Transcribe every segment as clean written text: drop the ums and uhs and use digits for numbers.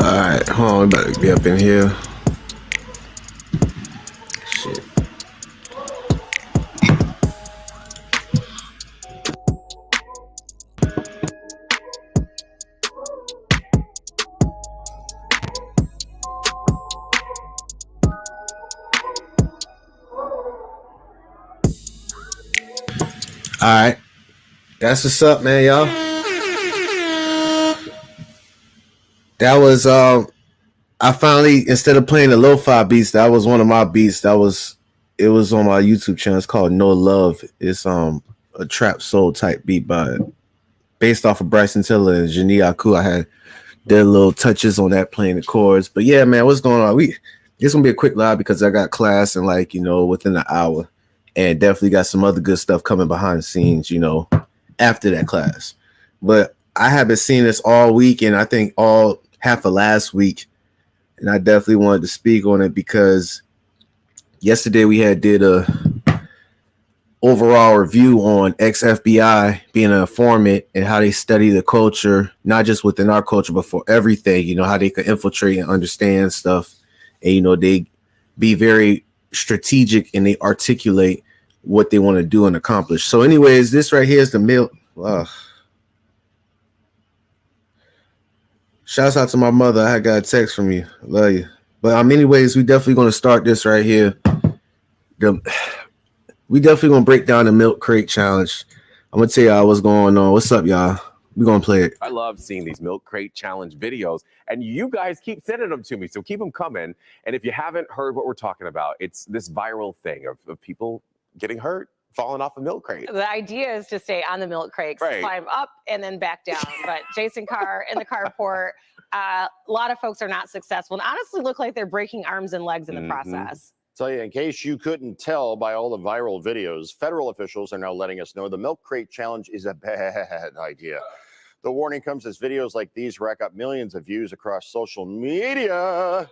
Alright, hold on, we about to be up in here. Shit. Alright. That's what's up, man, y'all. That was I finally, instead of playing the lo-fi beats, that was one of my beats. It was on my YouTube channel. It's called No Love. It's a trap soul type beat based off of Bryson Tiller and Jani Aku. I had their little touches on that, playing the chords. But yeah, man, what's going on? It's gonna be a quick live because I got class in within an hour, and definitely got some other good stuff coming behind the scenes, after that class. But I have been seeing this all week, and I think all half of last week, and I definitely wanted to speak on it because yesterday we did a overall review on ex-FBI being an informant and how they study the culture, not just within our culture, but for everything, how they can infiltrate and understand stuff. And, they be very strategic and they articulate what they want to do and accomplish. So anyways, this right here is the milk. Shouts out to my mother. I got a text from you. I love you. But anyways, we definitely going to start this right here. We definitely going to break down the milk crate challenge. I'm going to tell y'all what's going on. What's up, y'all? We're going to play it. I love seeing these milk crate challenge videos, and you guys keep sending them to me, so keep them coming. And if you haven't heard what we're talking about, it's this viral thing of people getting hurt, falling off a milk crate. The idea is to stay on the milk crate, right, climb up and then back down. But Jason Carr in the carport, a lot of folks are not successful and honestly look like they're breaking arms and legs in the process. Tell you, in case you couldn't tell by all the viral videos, federal officials are now letting us know the milk crate challenge is a bad idea. The warning comes as videos like these rack up millions of views across social media.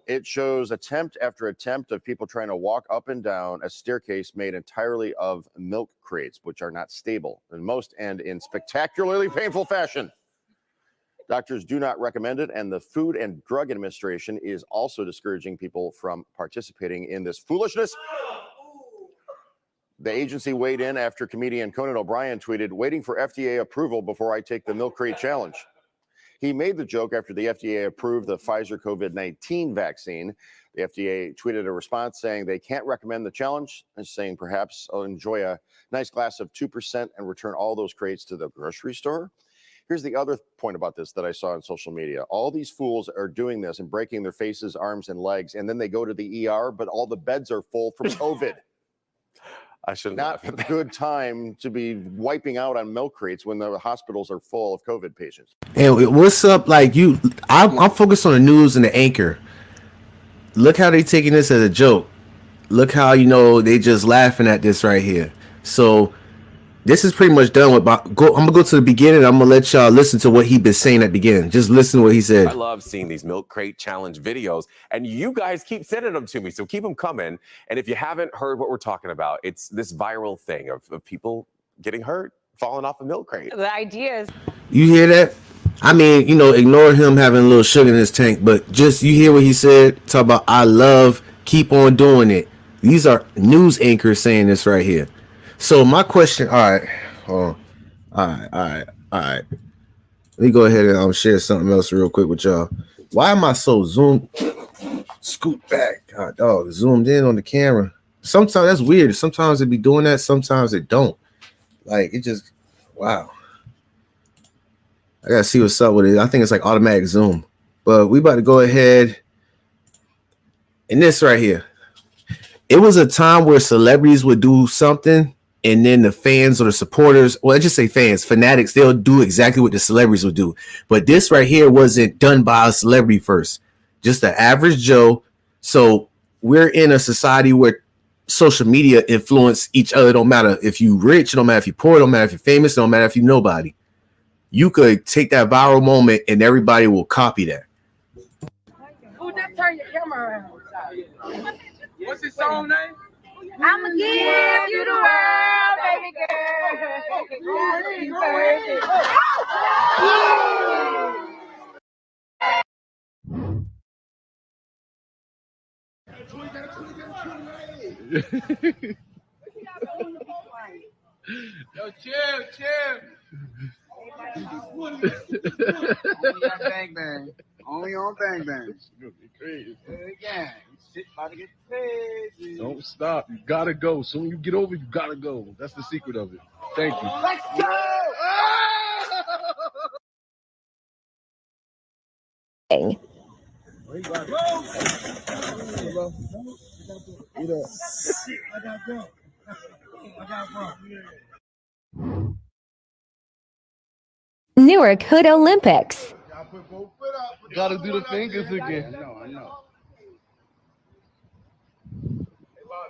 It shows attempt after attempt of people trying to walk up and down a staircase made entirely of milk crates, which are not stable, and most end in spectacularly painful fashion. Doctors do not recommend it, and the Food and Drug Administration is also discouraging people from participating in this foolishness. The agency weighed in after comedian Conan O'Brien tweeted, "Waiting for FDA approval before I take the milk crate challenge." He made the joke after the FDA approved the Pfizer COVID-19 vaccine. The FDA tweeted a response saying they can't recommend the challenge and saying perhaps I'll enjoy a nice glass of 2% and return all those crates to the grocery store. Here's the other point about this that I saw on social media. All these fools are doing this and breaking their faces, arms, and legs, and then they go to the ER, but all the beds are full from COVID. I shouldn't. Not a good time to be wiping out on milk crates when the hospitals are full of COVID patients. And what's up? I'm focused on the news and the anchor. Look how they taking this as a joke. Look how, they just laughing at this right here. So this is pretty much done with. I'm gonna go to the beginning. I'm gonna let y'all listen to what he been saying at the beginning. Just listen to what he said. I love seeing these milk crate challenge videos, and you guys keep sending them to me, so keep them coming. And if you haven't heard what we're talking about, it's this viral thing of people getting hurt, falling off a milk crate. The idea is. You hear that? I mean, ignore him having a little sugar in his tank, but just you hear what he said. Talk about I love, keep on doing it. These are news anchors saying this right here. So my question, all right. Let me go ahead and share something else real quick with y'all. Why am I so zoomed? Scoot back. God, dog, zoomed in on the camera. Sometimes that's weird. Sometimes it be doing that. Sometimes it don't. Like it just, wow. I gotta see what's up with it. I think it's like automatic zoom. But we about to go ahead. And this right here. It was a time where celebrities would do something and then the fans or the supporters, well, I just say fans, fanatics, they'll do exactly what the celebrities would do. But this right here wasn't done by a celebrity first, just the average Joe. So we're in a society where social media influence each other. Don't matter if you rich, don't matter if you poor, don't matter if you're famous, don't matter if you nobody. You could take that viral moment and everybody will copy that. Oh, just turn your camera around. What's his song name? I'ma give you the world, baby girl. Yo, chill. Only on Bang Bang. Only on Bang Bang. Crazy. Again. About to get crazy. Don't stop. You gotta go. Soon you get over, you gotta go. That's the secret of it. Thank you. Let's go! Newark Hood Olympics. Gotta do the fingers again. I know.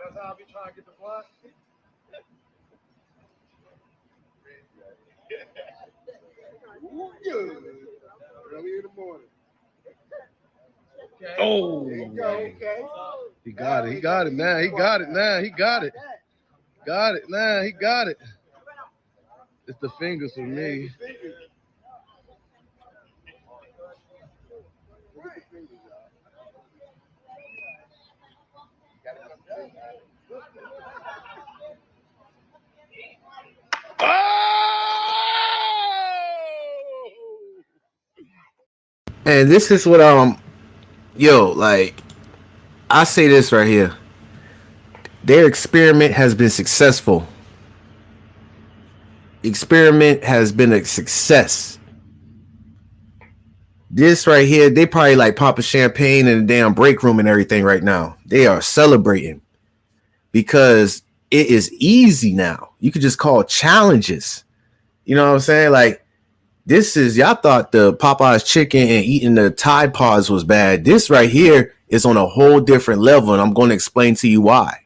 That's how I be trying to get the block. Early in the morning. Okay. Oh, Okay. he got it, man. He got it. It's the fingers for me. And this is what like I say this right here. Their experiment has been successful. Experiment has been a success. This right here, they probably like popping champagne in the damn break room and everything right now. They are celebrating because it is easy now. You could just call challenges. You know what I'm saying? Like, this is, y'all thought the Popeye's chicken and eating the Tide Pods was bad. This right here is on a whole different level, and I'm going to explain to you why.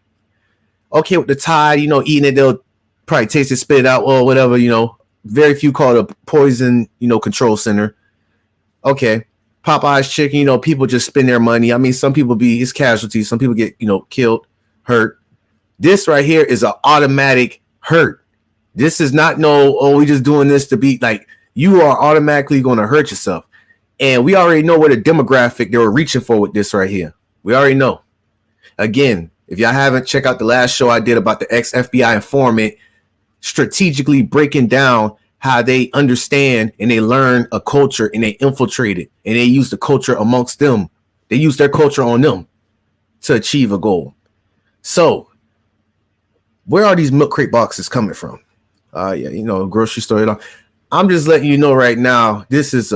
Okay, with the Tide, eating it, they'll probably taste it, spit it out, or whatever, Very few call it a poison, control center. Okay, Popeye's chicken, people just spend their money. I mean, some people it's casualties. Some people get, killed, hurt. This right here is an automatic hurt. This is not we just doing this to be like, you are automatically going to hurt yourself. And we already know what a demographic they were reaching for with this right here. We already know. Again, if y'all haven't, check out the last show I did about the ex-FBI informant strategically breaking down how they understand and they learn a culture and they infiltrate it and they use the culture amongst them. They use their culture on them to achieve a goal. So where are these milk crate boxes coming from? Grocery store. I'm just letting you know right now, this is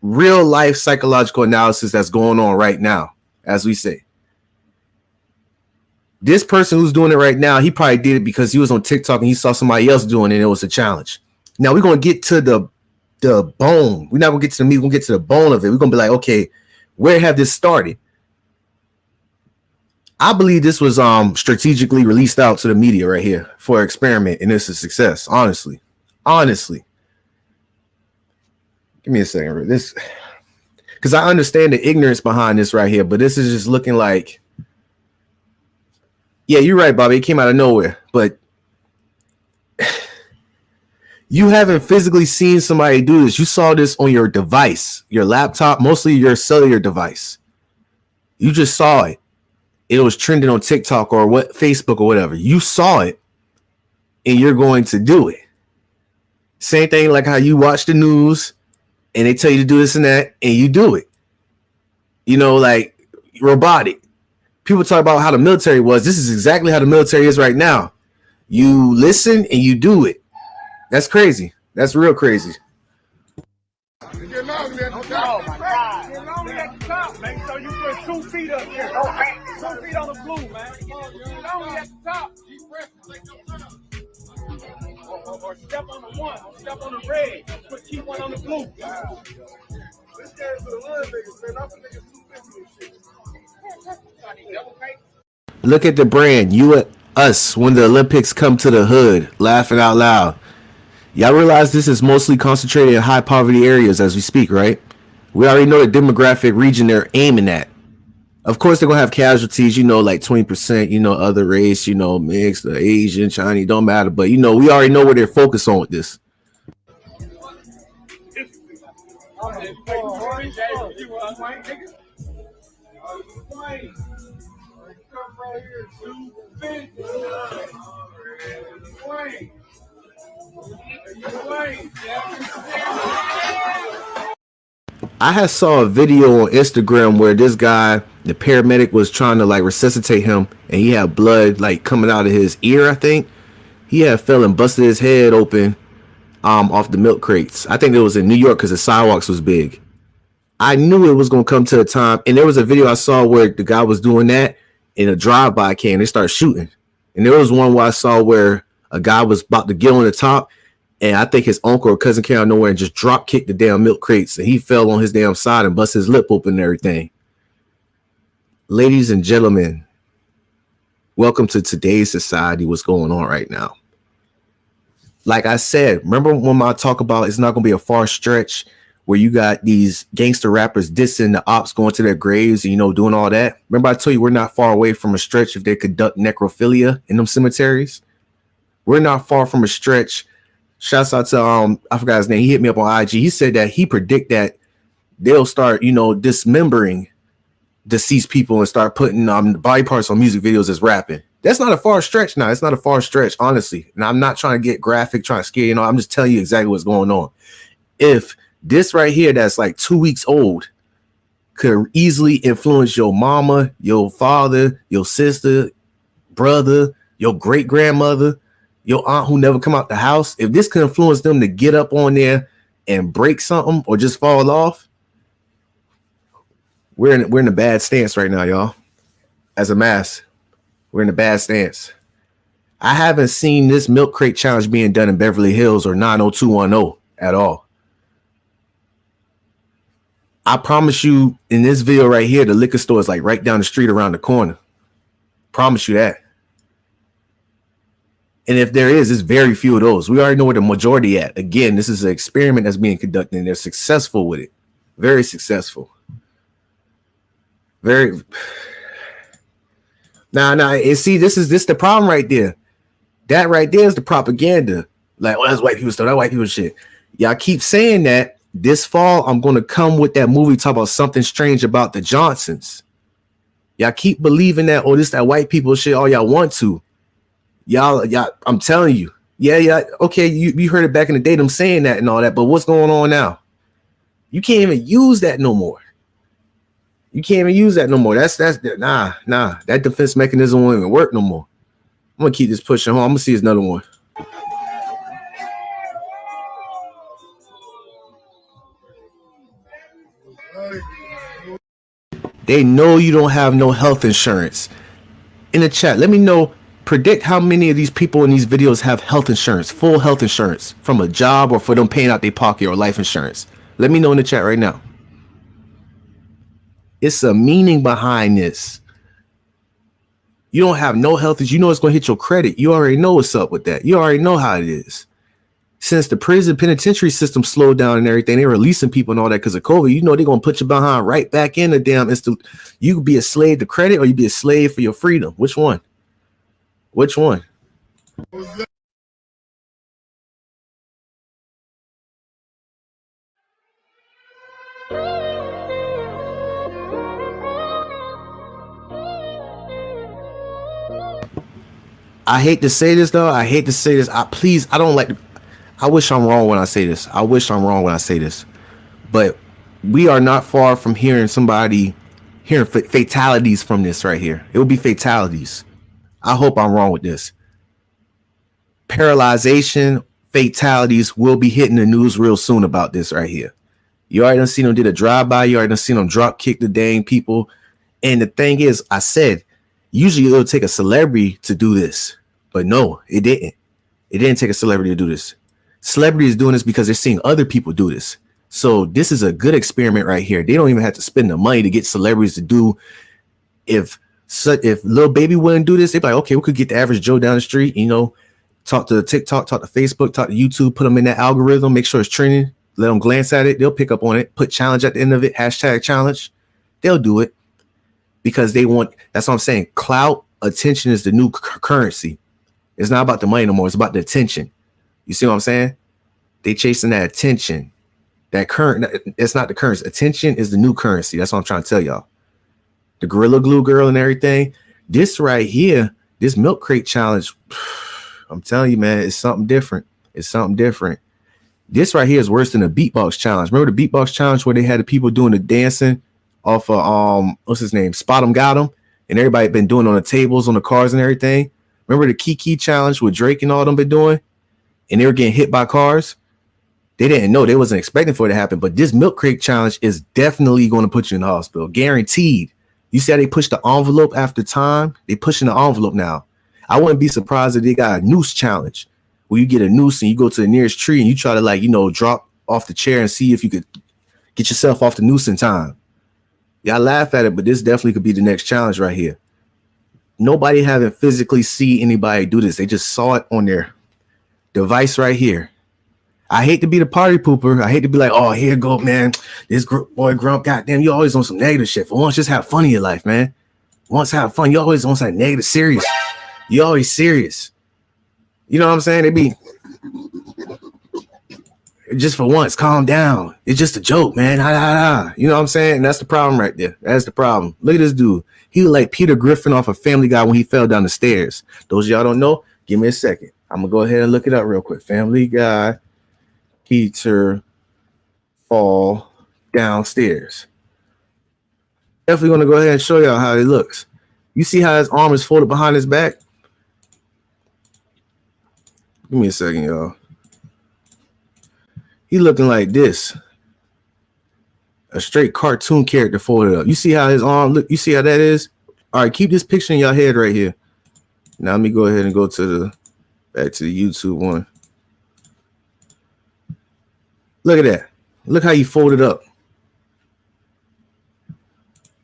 real life psychological analysis that's going on right now, as we say. This person who's doing it right now, he probably did it because he was on TikTok and he saw somebody else doing it and it was a challenge. Now we're going to get to the bone. We're not going to get to the meat. We're going to get to the bone of it. We're going to be like, okay, where have this started? I believe this was strategically released out to the media right here for an experiment, and it's a success, honestly. Give me a second. This, because I understand the ignorance behind this right here, but this is just looking like, yeah, you're right, Bobby. It came out of nowhere, but you haven't physically seen somebody do this. You saw this on your device, your laptop, mostly your cellular device. You just saw it. It was trending on TikTok or Facebook or whatever. You saw it and you're going to do it. Same thing like how you watch the news and they tell you to do this and that and you do it. Like robotic. People talk about how the military was. This is exactly how the military is right now. You listen and you do it. That's crazy. That's real crazy. Get lonely at the top. Oh my God. Get lonely at the top. Make sure you put 2 feet up here. 2 feet on the blue, man. Get lonely at the top. Keep pressing. Or step on the 1. Or step on the red. Keep 1 on the blue. This game's for the hood niggas, man. I'm for niggas 250 and shit. Look at the brand. You and us when the Olympics come to the hood. Laughing out loud. Y'all realize this is mostly concentrated in high poverty areas as we speak, right? We already know the demographic region they're aiming at. Of course, they're going to have casualties, like 20%, other race, mixed, Asian, Chinese, don't matter. But, we already know where they're focused on with this. I had saw a video on Instagram where this guy, the paramedic, was trying to resuscitate him, and he had blood coming out of his ear. I think he had fell and busted his head open off the milk crates. I think it was in New York because the sidewalks was big. I knew it was gonna come to a time, and there was a video I saw where the guy was doing that in a drive-by cam. They started shooting, and there was one where I saw where a guy was about to get on the top. And I think his uncle or cousin came out of nowhere and just drop kicked the damn milk crates. And he fell on his damn side and busted his lip open and everything. Ladies and gentlemen, welcome to today's society. What's going on right now? Like I said, remember when I talk about it's not going to be a far stretch where you got these gangster rappers dissing the ops, going to their graves and, doing all that? Remember I told you we're not far away from a stretch if they conduct necrophilia in them cemeteries? We're not far from a stretch. Shouts out to I forgot his name. He hit me up on IG. He said that he predict that they'll start, dismembering deceased people and start putting body parts on music videos as rapping. That's not a far stretch now. It's not a far stretch, honestly. And I'm not trying to get graphic, trying to scare I'm just telling you exactly what's going on. If this right here that's 2 weeks old could easily influence your mama, your father, your sister, brother, your great grandmother, your aunt who never come out the house, if this can influence them to get up on there and break something or just fall off, we're in a bad stance right now, y'all. As a mass, we're in a bad stance. I haven't seen this milk crate challenge being done in Beverly Hills or 90210 at all. I promise you, in this video right here, the liquor store is right down the street around the corner. Promise you that. And if there is, it's very few of those. We already know where the majority at. Again, this is an experiment that's being conducted, and they're successful with it. Very successful. Very. Now, and see, this is the problem right there. That right there is the propaganda. That's white people stuff. That white people shit. Y'all keep saying that. This fall, I'm going to come with that movie, talk about something strange about the Johnsons. Y'all keep believing that, this that white people shit all y'all want to. Y'all, I'm telling you. Yeah. Okay, you heard it back in the day, them saying that and all that, but what's going on now? You can't even use that no more. That's nah. That defense mechanism won't even work no more. I'm gonna keep this pushing home. I'm gonna see another one. They know you don't have no health insurance. In the chat, let me know. Predict how many of these people in these videos have health insurance, full health insurance from a job or for them paying out their pocket or life insurance. Let me know in the chat right now. It's a meaning behind this. You don't have no health insurance. It's going to hit your credit. You already know what's up with that. You already know how it is. Since the prison penitentiary system slowed down and everything, they're releasing people and all that because of COVID. They're going to put you behind right back in the damn instant. You could be a slave to credit or you be a slave for your freedom. Which one? Which one? I hate to say this though. I don't like. I wish I'm wrong when I say this. But we are not far from hearing somebody hearing fatalities from this right here. It will be fatalities. I hope I'm wrong with this. Paralyzation, fatalities will be hitting the news real soon about this right here. You already done seen them did a drive-by. You already done seen them drop kick the dang people. And the thing is, I said, usually it'll take a celebrity to do this. But no, it didn't. It didn't take a celebrity to do this. Celebrity is doing this because they're seeing other people do this. So this is a good experiment right here. They don't even have to spend the money to get celebrities to do. If Lil Baby wouldn't do this, they'd be like, okay, we could get the average Joe down the street, you know, talk to TikTok, talk to Facebook, talk to YouTube, put them in that algorithm, make sure it's trending, let them glance at it. They'll pick up on it, put challenge at the end of it, hashtag challenge. They'll do it because they want, that's what I'm saying. Clout, attention is the new currency. It's not about the money no more. It's about the attention. You see what I'm saying? They chasing that attention. That current, it's not the currency. Attention is the new currency. That's what I'm trying to tell y'all. The Gorilla Glue girl and everything. This right here, this milk crate challenge, I'm telling you, man, it's something different. It's something different. This right here is worse than the beatbox challenge. Remember the beatbox challenge where they had the people doing the dancing off of what's his name? Spot 'em Got 'em, and everybody been doing on the tables, on the cars and everything. Remember the Kiki challenge with Drake and all them been doing, and they were getting hit by cars. They didn't know, they wasn't expecting for it to happen. But this milk crate challenge is definitely going to put you in the hospital, guaranteed. You see how they push the envelope after time? They pushing the envelope now. I wouldn't be surprised if they got a noose challenge where you get a noose and you go to the nearest tree and you try to, like, you know, drop off the chair and see if you could get yourself off the noose in time. Yeah, I laugh at it, but this definitely could be the next challenge right here. Nobody haven't physically see anybody do this. They just saw it on their device right here. I hate to be the party pooper. I hate to be like, oh, here you go, man. This boy Grump, goddamn, you always on some negative shit. For once, just have fun in your life, man. Once have fun. You always on some negative, serious. You always serious. You know what I'm saying? They be just for once, calm down. It's just a joke, man. You know what I'm saying? And that's the problem right there. That's the problem. Look at this dude. He was like Peter Griffin off of Family Guy when he fell down the stairs. Those of y'all don't know, give me a second. I'm gonna go ahead and look it up real quick. Family Guy, Peter fall downstairs. Definitely gonna go ahead and show y'all how it looks. You see how his arm is folded behind his back? Give me a second, y'all. He looking like this. A straight cartoon character folded up. You see how his arm look? You see how that is? All right, keep this picture in your head right here. Now let me go ahead and go to the back to the YouTube one. Look at that. Look how you folded up.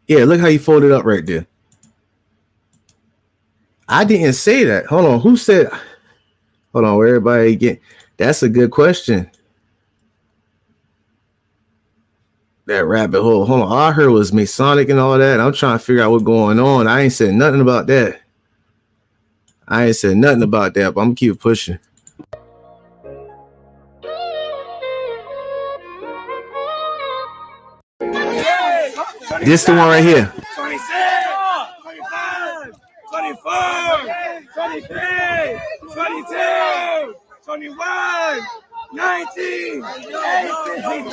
Yeah, look how you folded up right there. I didn't say that. Hold on. Who said? Hold on. Where everybody get? That's a good question. That rabbit hole. Hold on. All I heard was Masonic and all that. I'm trying to figure out what's going on. I ain't said nothing about that. I ain't said nothing about that, but I'm gonna keep pushing. This the one right here. 26, 25, 24, 23, 22, 21, 19, 18,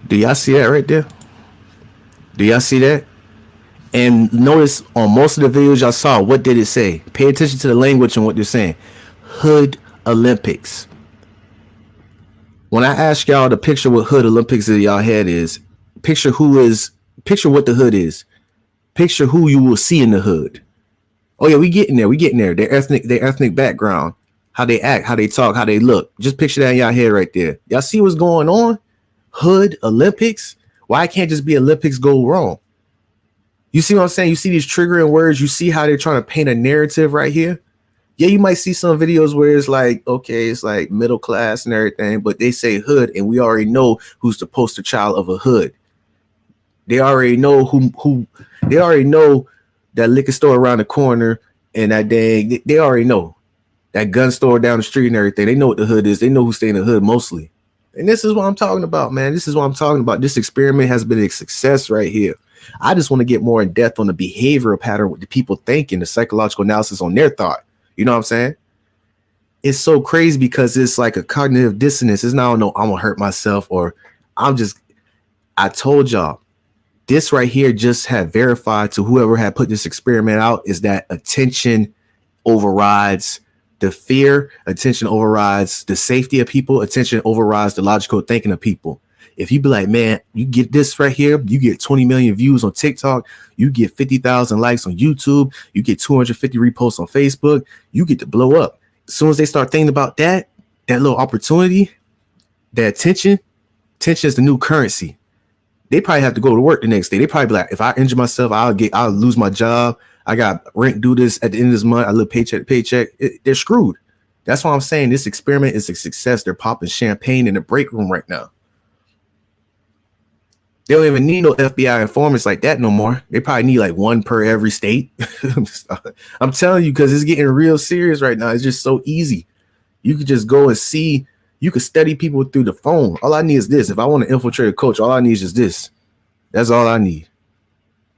Do y'all see that right there? Do y'all see that? And notice on most of the videos y'all saw, what did it say? Pay attention to the language and what they're saying. Hood Olympics. When I ask y'all to picture what Hood Olympics in y'all head is, picture what the hood is. Picture who you will see in the hood. Oh yeah, we getting there. Their ethnic background, how they act, how they talk, how they look. Just picture that in y'all head right there. Y'all see what's going on? Hood Olympics. Why can't just be Olympics go wrong? You see what I'm saying? You see these triggering words. You see how they're trying to paint a narrative right here. Yeah, you might see some videos where it's like, okay, it's like middle class and everything, but they say hood, and we already know who's the poster child of a hood. They already know who they already know that liquor store around the corner and that they already know that gun store down the street and everything. They know what the hood is. They know who stay in the hood mostly. And this is what I'm talking about, man. This is what I'm talking about. This experiment has been a success right here. I just want to get more in depth on the behavioral pattern, what the people think, and the psychological analysis on their thought. You know what I'm saying? It's so crazy because it's like a cognitive dissonance. It's not, no, I'm gonna hurt myself, or I told y'all, this right here just had verified to whoever had put this experiment out is that attention overrides the fear, attention overrides the safety of people, attention overrides the logical thinking of people. If you be like, man, you get this right here, you get 20 million views on TikTok, you get 50,000 likes on YouTube, you get 250 reposts on Facebook, you get to blow up. As soon as they start thinking about that little opportunity, that attention is the new currency. They probably have to go to work the next day. They probably be like, if I injure myself, I'll lose my job. I got rent due this at the end of this month. I live paycheck to paycheck. They're screwed. That's why I'm saying this experiment is a success. They're popping champagne in the break room right now. They don't even need no FBI informants like that no more. They probably need like one per every state. I'm telling you, because it's getting real serious right now. It's just so easy. You could just go and see. You could study people through the phone. All I need is this. If I want to infiltrate a coach, all I need is just this. That's all I need.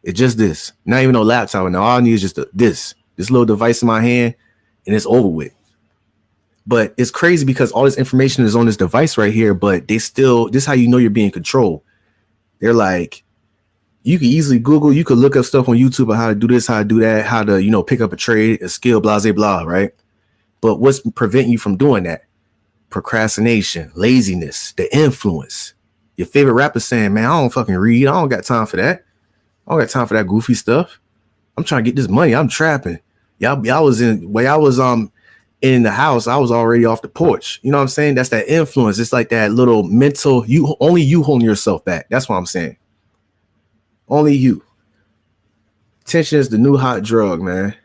It's just this. Not even no laptop. Now all I need is just this little device in my hand, and it's over with. But it's crazy because all this information is on this device right here, but this is how you know you're being controlled. They're like, you can easily Google, you could look up stuff on YouTube on how to do this, how to do that, how to, pick up a trade, a skill, blah, blah, blah, right? But what's preventing you from doing that? Procrastination, laziness, the influence. Your favorite rapper saying, man, I don't fucking read. I don't got time for that. I don't got time for that goofy stuff. I'm trying to get this money. I'm trapping. Y'all was in the house, I was already off the porch. You know what I'm saying? That's that influence. It's like that little mental, only you holding yourself back. That's what I'm saying. Only you. Attention is the new hot drug, man.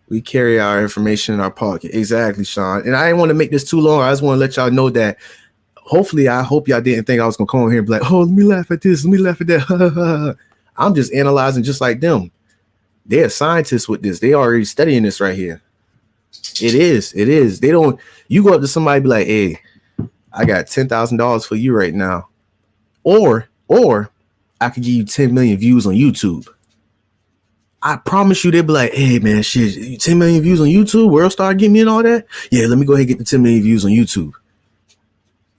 We carry our information in our pocket. Exactly, Sean. And I didn't want to make this too long. I just want to let y'all know that I hope y'all didn't think I was going to come over here and be like, oh, let me laugh at this. Let me laugh at that. I'm just analyzing just like them. They're scientists with this. They already studying this right here. It is. You go up to somebody and be like, hey, I got $10,000 for you right now. Or I could give you 10 million views on YouTube. I promise you, they'll be like, hey, man, shit, 10 million views on YouTube? World Star getting me and all that? Yeah, let me go ahead and get the 10 million views on YouTube.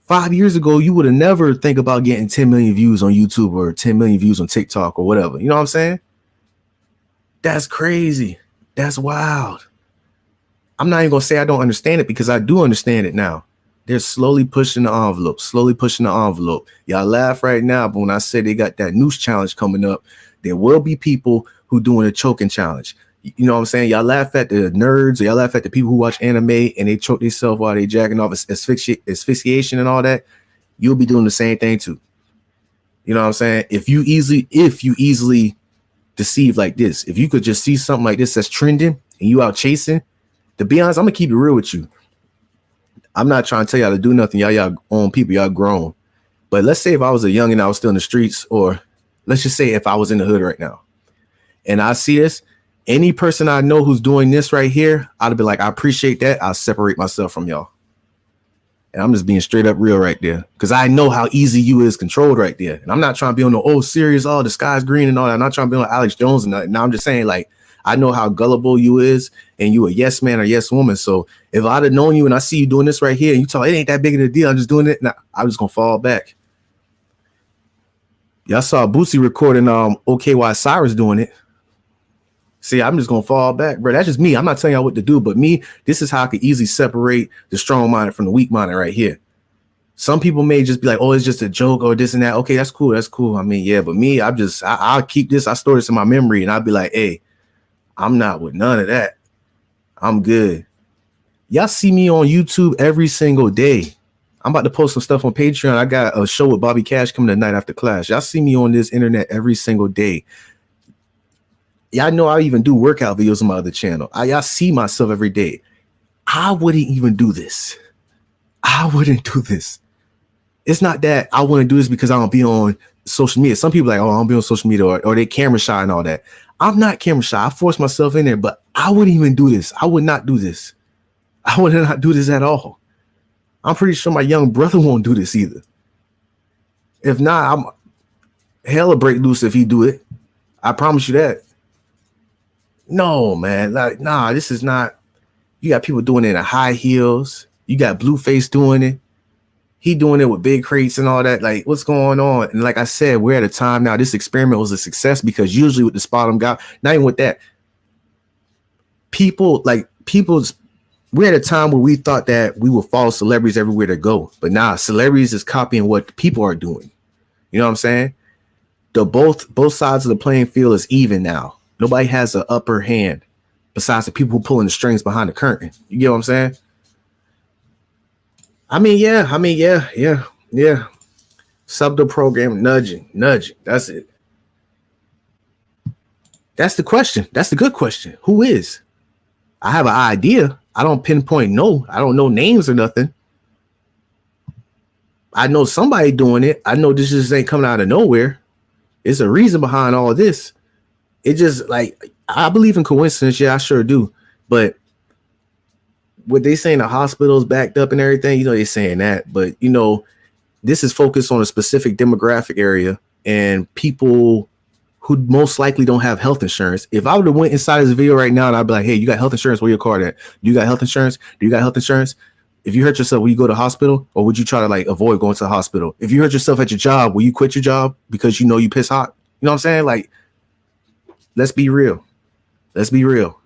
5 years ago, you would have never think about getting 10 million views on YouTube or 10 million views on TikTok or whatever. You know what I'm saying? That's crazy. That's wild. I'm not even going to say I don't understand it because I do understand it now. They're slowly pushing the envelope. Y'all laugh right now, but when I say they got that noose challenge coming up, there will be people who doing a choking challenge. You know what I'm saying? Y'all laugh at the nerds, or y'all laugh at the people who watch anime and they choke themselves while they jacking off, asphyxiation and all that. You'll be doing the same thing too. You know what I'm saying? If you easily deceive like this, if you could just see something like this that's trending and you out chasing, to be honest, I'm gonna keep it real with you. I'm not trying to tell y'all to do nothing. Y'all own people, y'all grown. But let's say if I was a young and I was still in the streets, or let's just say if I was in the hood right now and I see this, any person I know who's doing this right here, I'd be like, I appreciate that. I'll separate myself from y'all. And I'm just being straight up real right there. Because I know how easy you is controlled right there. And I'm not trying to be on the serious, the sky's green and all that. I'm not trying to be on Alex Jones and nothing. Now I'm just saying, like, I know how gullible you is and you a yes man or yes woman. So if I'd have known you and I see you doing this right here and you talk, it ain't that big of a deal, I'm just doing it. Nah, I'm just going to fall back. Y'all saw Boosie recording OKY Cyrus doing it. See, I'm just going to fall back, bro. That's just me. I'm not telling y'all what to do, but me, this is how I could easily separate the strong-minded from the weak-minded right here. Some people may just be like, oh, it's just a joke or this and that. Okay, that's cool. That's cool. I mean, yeah, but me, I'll keep this. I store this in my memory and I'll be like, hey, I'm not with none of that. I'm good. Y'all see me on YouTube every single day. I'm about to post some stuff on Patreon. I got a show with Bobby Cash coming tonight after class. Y'all see me on this internet every single day. Y'all know I even do workout videos on my other channel. Y'all see myself every day. I wouldn't even do this. I wouldn't do this. It's not that I wouldn't do this because I don't be on social media. Some people are like, oh, I don't be on social media or they camera shy and all that. I'm not camera shy. I force myself in there, but I wouldn't even do this. I would not do this. I would not do this at all. I'm pretty sure my young brother won't do this either. If not, I'm hella break loose if he do it. I promise you that. No, man. Like, nah, this is not. You got people doing it in high heels. You got Blueface doing it. He doing it with big crates and all that. Like, what's going on? And like I said, we're at a time now. This experiment was a success because usually with the spot I'm got, not even with that, we're at a time where we thought that we would follow celebrities everywhere they go. But now celebrities is copying what people are doing. You know what I'm saying? Both sides of the playing field is even now. Nobody has an upper hand besides the people who pulling the strings behind the curtain. You get what I'm saying? Yeah. Sub the program, nudging. That's it. That's the question. That's the good question. Who is? I have an idea. I don't pinpoint no. I don't know names or nothing. I know somebody doing it. I know this just ain't coming out of nowhere. It's a reason behind all of this. It just like, I believe in coincidence. Yeah, I sure do. But what they saying, the hospital's backed up and everything, they're saying that. But, this is focused on a specific demographic area and people who most likely don't have health insurance. If I would have went inside this video right now and I'd be like, hey, you got health insurance? Where your card at? Do you got health insurance? Do you got health insurance? If you hurt yourself, will you go to the hospital, or would you try to like avoid going to the hospital? If you hurt yourself at your job, will you quit your job because you piss hot? You know what I'm saying? Like, let's be real. Let's be real.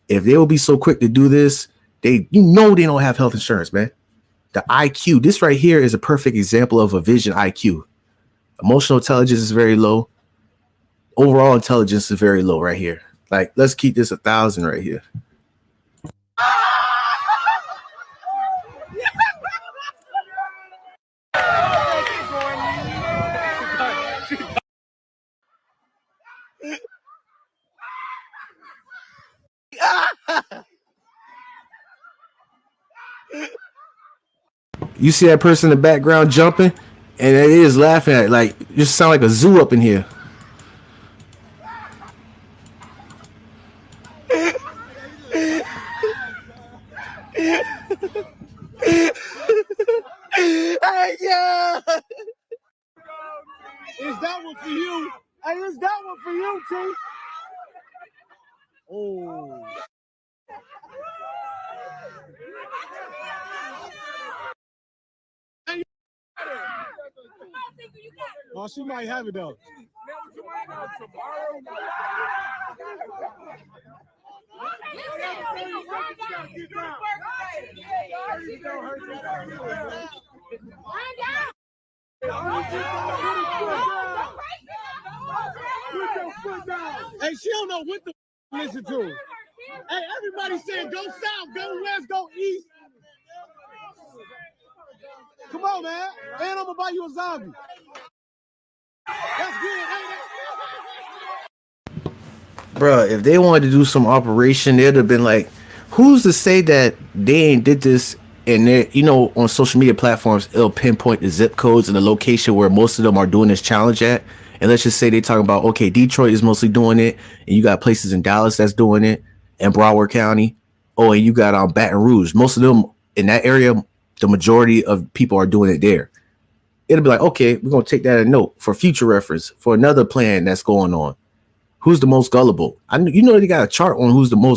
If they will be so quick to do this, they don't have health insurance, man. The IQ, this right here is a perfect example of a vision IQ. Emotional intelligence is very low. Overall intelligence is very low right here. Like, let's keep this 1,000 right here. You see that person in the background jumping, and it is laughing at it. Like, you just sound like a zoo up in here. Hey, yeah. Is that one for you? Hey, is that one for you, T? Oh. Oh, she might have it though. Hey, she don't know what to listen to. Hey, everybody saying go south, go west, go east. Come on, man. And I'm gonna buy you a zombie. That's good. Bruh, if they wanted to do some operation, they'd have been like, who's to say that they ain't did this? And they, on social media platforms, it'll pinpoint the zip codes and the location where most of them are doing this challenge at. And let's just say they talking about, okay, Detroit is mostly doing it, and you got places in Dallas that's doing it, and Broward County. Oh, and you got Baton Rouge. Most of them in that area, the majority of people are doing it there. It'll be like, okay, we're gonna take that a note for future reference for another plan that's going on. Who's the most gullible? They got a chart on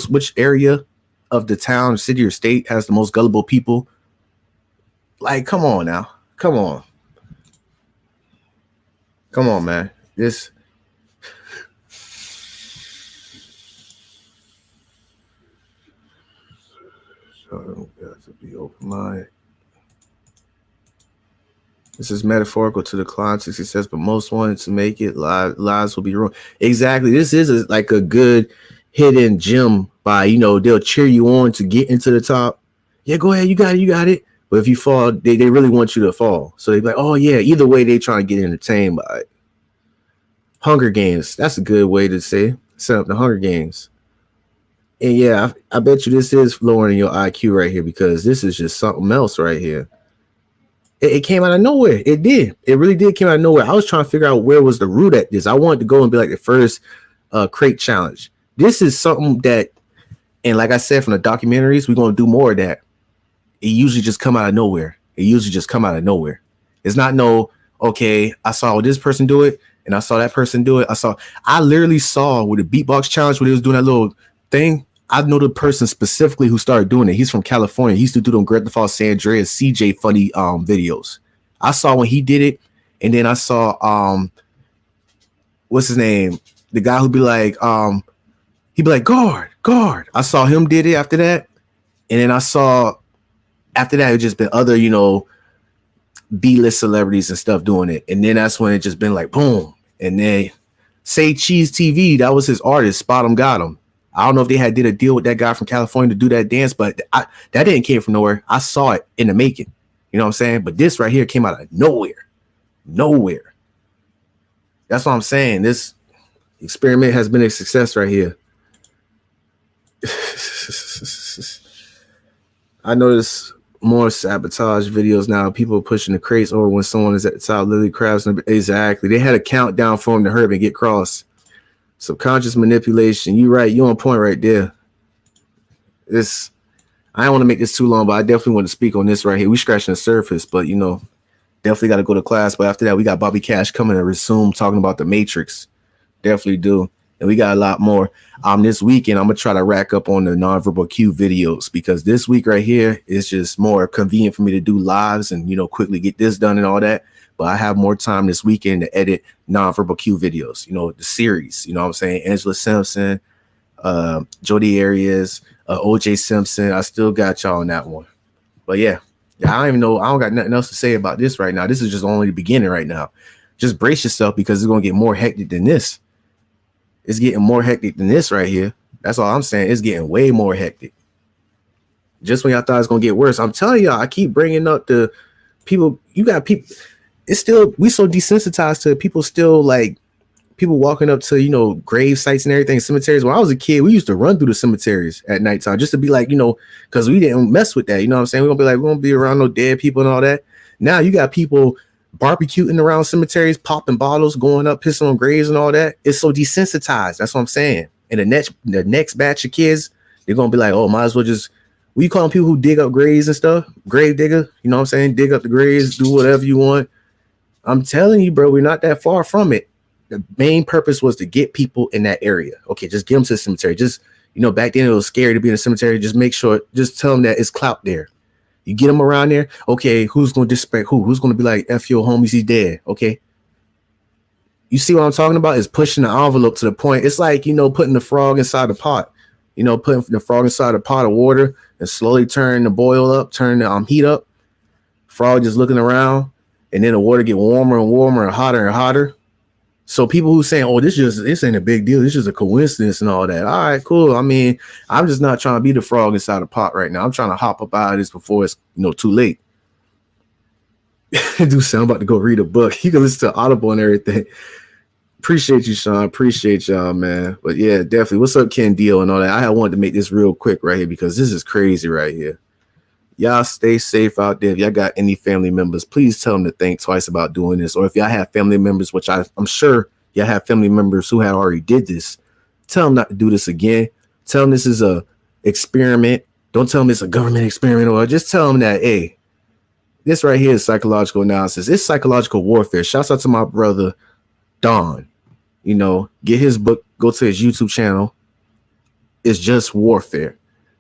which area of the town, city, or state has the most gullible people. Like, come on now. Come on, man. This so got to be open-minded. This is metaphorical to the climb to success, but most wanted to make it. Lives will be ruined. Exactly. This is like a good hidden gem by, they'll cheer you on to get into the top. Yeah, go ahead. You got it. But if you fall, they really want you to fall. So they're like, oh, yeah, either way, they trying to get entertained by it. Hunger Games. That's a good way to say set up the Hunger Games. And yeah, I bet you this is lowering your IQ right here, because this is just something else right here. It came out of nowhere. It did. It really did came out of nowhere. I was trying to figure out where was the root at this. I wanted to go and be like the first crate challenge. This is something that, and like I said, from the documentaries, we're gonna do more of that. It usually just come out of nowhere. It's not no, okay, I saw this person do it and I saw that person do it. I literally saw with the beatbox challenge when he was doing that little thing. I know the person specifically who started doing it. He's from California. He used to do them Grand Theft Auto San Andreas CJ funny videos. I saw when he did it, and then I saw what's his name? The guy who'd be like, he'd be like, guard. I saw him did it after that. And then I saw after that, it just been other, B-list celebrities and stuff doing it. And then that's when it just been like, boom. And then Say Cheese TV, that was his artist, Spot 'em Got 'em. I don't know if they did a deal with that guy from California to do that dance, but that didn't came from nowhere. I saw it in the making. You know what I'm saying? But this right here came out of nowhere. That's what I'm saying. This experiment has been a success right here. I notice more sabotage videos now. People pushing the crates over when someone is at the top. Lily Krabs. Exactly. They had a countdown for him to hurt and get crossed. Subconscious manipulation. You're right. You're on point right there. I don't want to make this too long, but I definitely want to speak on this right here. We scratching the surface, but definitely got to go to class. But after that, we got Bobby Cash coming to resume talking about the Matrix. Definitely do. And we got a lot more. This weekend, I'm going to try to rack up on the nonverbal cue videos because this week right here is just more convenient for me to do lives and, quickly get this done and all that. But I have more time this weekend to edit nonverbal cue videos, the series, what I'm saying? Angela Simpson, Jodi Arias, OJ Simpson. I still got y'all on that one. But yeah, I don't even know. I don't got nothing else to say about this right now. This is just only the beginning right now. Just brace yourself because it's going to get more hectic than this. It's getting more hectic than this right here. That's all I'm saying. It's getting way more hectic. Just when y'all thought it's going to get worse. I'm telling y'all, I keep bringing up the people. You got people. It's still, we so desensitized to people still like people walking up to, grave sites and everything, cemeteries. When I was a kid, we used to run through the cemeteries at nighttime just to be like, because we didn't mess with that. You know what I'm saying? We're going to be like, we won't be around no dead people and all that. Now you got people barbecuing around cemeteries, popping bottles, going up, pissing on graves and all that. It's so desensitized. That's what I'm saying. And the next batch of kids, they're going to be like, oh, might as well just, what you calling people who dig up graves and stuff? Grave digger. You know what I'm saying? Dig up the graves, do whatever you want. I'm telling you, bro, we're not that far from it. The main purpose was to get people in that area. Okay, just get them to the cemetery. Just, back then it was scary to be in the cemetery. Just make sure, just tell them that it's clout there. You get them around there. Okay, who's going to disrespect who? Who's going to be like, F your homies, he's dead. Okay. You see what I'm talking about? Is pushing the envelope to the point. It's like, putting the frog inside the pot. Putting the frog inside a pot of water and slowly turn the boil up, turn the heat up. Frog just looking around. And then the water get warmer and warmer and hotter. So people who saying, oh, this ain't a big deal. This is a coincidence and all that. All right, cool. I mean, I'm just not trying to be the frog inside the pot right now. I'm trying to hop up out of this before it's, too late. Dude, I'm about to go read a book. You can listen to Audible and everything. Appreciate you, Sean. Appreciate y'all, man. But yeah, definitely. What's up, Ken Deal and all that? I wanted to make this real quick right here because this is crazy right here. Y'all stay safe out there. If y'all got any family members, please tell them to think twice about doing this. Or if y'all have family members, which I'm sure y'all have family members who have already did this, tell them not to do this again. Tell them this is a experiment. Don't tell them it's a government experiment, or just tell them that, hey, this right here is psychological analysis. It's psychological warfare. Shouts out to my brother, Don. Get his book, go to his YouTube channel. It's just warfare.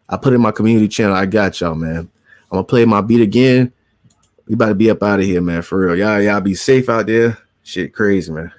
I put it in my community channel. I got y'all, man. I'm gonna play my beat again. We about to be up out of here, man. For real. Y'all be safe out there. Shit crazy, man.